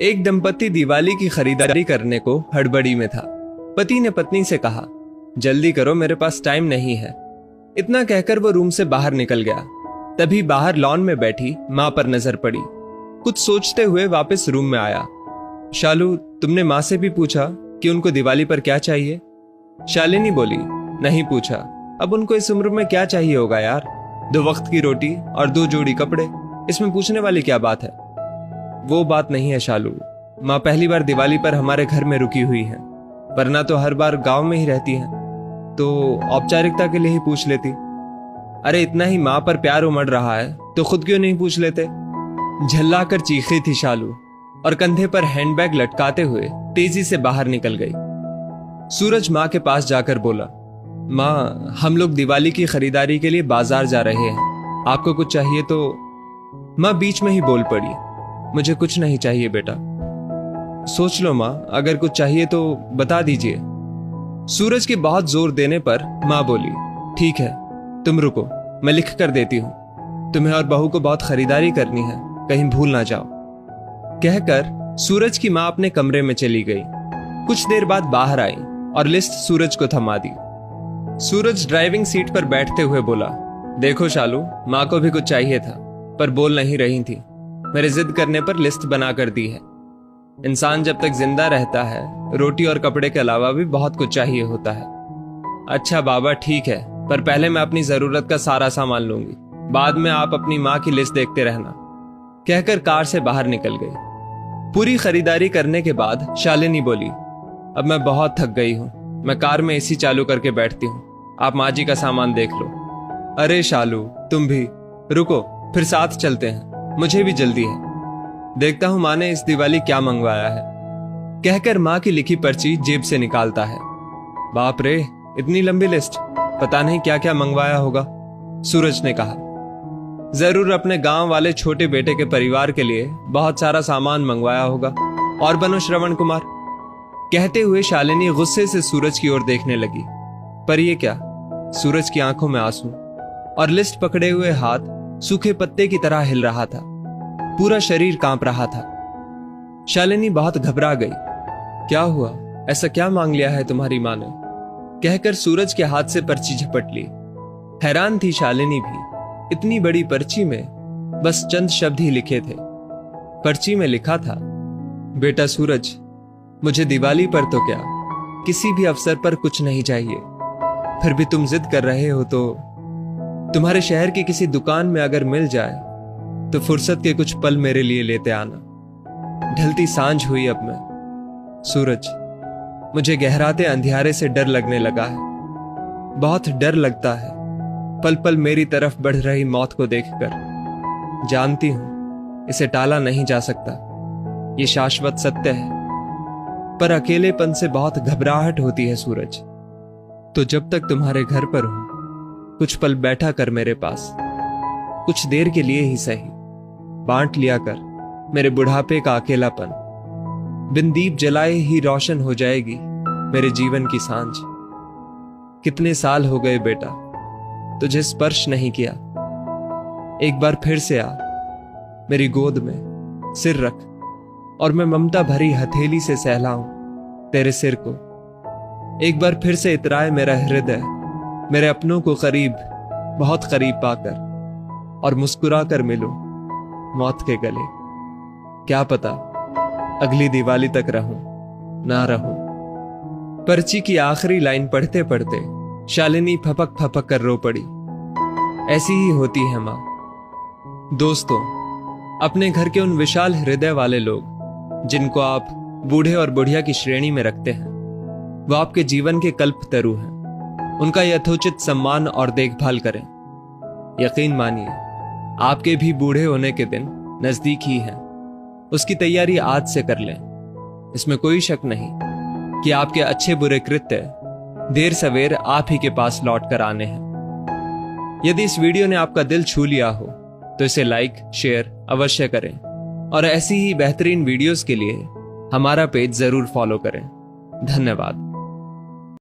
एक दंपति दिवाली की खरीदारी करने को हड़बड़ी में था। पति ने पत्नी से कहा, जल्दी करो, मेरे पास टाइम नहीं है। इतना कहकर वो रूम से बाहर निकल गया। तभी बाहर लॉन में बैठी माँ पर नजर पड़ी। कुछ सोचते हुए वापस रूम में आया। शालू, तुमने माँ से भी पूछा कि उनको दिवाली पर क्या चाहिए? शालिनी बोली, नहीं पूछा। अब उनको इस उम्र में क्या चाहिए होगा यार? 2 वक्त की रोटी और 2 जोड़ी कपड़े, इसमें पूछने वाली क्या बात है? वो बात नहीं है शालू, माँ पहली बार दिवाली पर हमारे घर में रुकी हुई है, वरना तो हर बार गांव में ही रहती हैं, तो औपचारिकता के लिए ही पूछ लेती। अरे इतना ही माँ पर प्यार उमड़ रहा है तो खुद क्यों नहीं पूछ लेते? झल्ला कर चीखी थी शालू और कंधे पर हैंडबैग लटकाते हुए तेजी से बाहर निकल गई। सूरज माँ के पास जाकर बोला, माँ हम लोग दिवाली की खरीदारी के लिए बाजार जा रहे हैं, आपको कुछ चाहिए तो? माँ बीच में ही बोल पड़ी, मुझे कुछ नहीं चाहिए बेटा। सोच लो माँ, अगर कुछ चाहिए तो बता दीजिए। सूरज के बहुत जोर देने पर माँ बोली, ठीक है तुम रुको, मैं लिख कर देती हूँ, तुम्हें और बहू को बहुत खरीदारी करनी है, कहीं भूल ना जाओ। कहकर सूरज की माँ अपने कमरे में चली गई। कुछ देर बाद बाहर आई और लिस्ट सूरज को थमा दी। सूरज ड्राइविंग सीट पर बैठते हुए बोला, देखो शालू, माँ को भी कुछ चाहिए था पर बोल नहीं रही थी, मेरे जिद करने पर लिस्ट बना कर दी है। इंसान जब तक जिंदा रहता है रोटी और कपड़े के अलावा भी बहुत कुछ चाहिए होता है। अच्छा बाबा ठीक है, पर पहले मैं अपनी जरूरत का सारा सामान लूंगी, बाद में आप अपनी माँ की लिस्ट देखते रहना। कहकर कार से बाहर निकल गई। पूरी खरीदारी करने के बाद शालिनी बोली, अब मैं बहुत थक गई हूँ, मैं कार में एसी चालू करके बैठती हूँ, आप माँ जी का सामान देख लो। अरे शालू तुम भी रुको, फिर साथ चलते हैं, मुझे भी जल्दी है, देखता हूं माँ ने इस दिवाली क्या मंगवाया है। कहकर माँ की लिखी पर्ची जेब से निकालता है। बाप रे, इतनी लंबी लिस्ट, पता नहीं क्या क्या मंगवाया होगा। सूरज ने कहा, जरूर अपने गांव वाले छोटे बेटे के परिवार के लिए बहुत सारा सामान मंगवाया होगा, और बनो श्रवण कुमार। कहते हुए शालिनी गुस्से से सूरज की ओर देखने लगी, पर ये क्या? सूरज की आंखों में आंसू और लिस्ट पकड़े हुए हाथ सूखे पत्ते की तरह हिल रहा था, पूरा शरीर कांप रहा था। शालिनी बहुत घबरा गई। क्या हुआ? ऐसा क्या मांग लिया है तुम्हारी मां ने? कहकर सूरज के हाथ से पर्ची झपट ली। हैरान थी शालिनी भी, इतनी बड़ी पर्ची में बस चंद शब्द ही लिखे थे। पर्ची में लिखा था, बेटा सूरज, मुझे दिवाली पर तो क्या, किसी भी अवसर पर कुछ नहीं चाहिए, फिर भी तुम जिद कर रहे हो तो तुम्हारे शहर की किसी दुकान में अगर मिल जाए तो फुर्सत के कुछ पल मेरे लिए लेते आना। ढलती सांझ हुई अब मैं। सूरज, मुझे गहराते अंधियारे से डर लगने लगा है, बहुत डर लगता है पल पल मेरी तरफ बढ़ रही मौत को देखकर। जानती हूं इसे टाला नहीं जा सकता, ये शाश्वत सत्य है, पर अकेलेपन से बहुत घबराहट होती है सूरज। तो जब तक तुम्हारे घर पर हूं, कुछ पल बैठा कर मेरे पास, कुछ देर के लिए ही सही, बांट लिया कर मेरे बुढ़ापे का अकेलापन। बिन दीप जलाए ही रोशन हो जाएगी मेरे जीवन की सांझ। कितने साल हो गए बेटा तुझे स्पर्श नहीं किया, एक बार फिर से आ, मेरी गोद में सिर रख और मैं ममता भरी हथेली से सहलाऊं तेरे सिर को। एक बार फिर से इतराए मेरा हृदय मेरे अपनों को करीब, बहुत करीब पाकर, और मुस्कुरा कर मिलूं मौत के गले। क्या पता अगली दिवाली तक रहूं ना रहूं। पर्ची की आखिरी लाइन पढ़ते पढ़ते शालिनी फपक फपक कर रो पड़ी। ऐसी ही होती है मां। दोस्तों, अपने घर के उन विशाल हृदय वाले लोग जिनको आप बूढ़े और बुढ़िया की श्रेणी में रखते हैं, वो आपके जीवन के कल्पतरु हैं। उनका यथोचित सम्मान और देखभाल करें। यकीन मानिए, आपके भी बूढ़े होने के दिन नजदीक ही हैं। उसकी तैयारी आज से कर लें। इसमें कोई शक नहीं कि आपके अच्छे बुरे कृत्य देर सवेर आप ही के पास लौट कर आने हैं। यदि इस वीडियो ने आपका दिल छू लिया हो तो इसे लाइक शेयर अवश्य करें, और ऐसी ही बेहतरीन वीडियोस के लिए हमारा पेज जरूर फॉलो करें। धन्यवाद।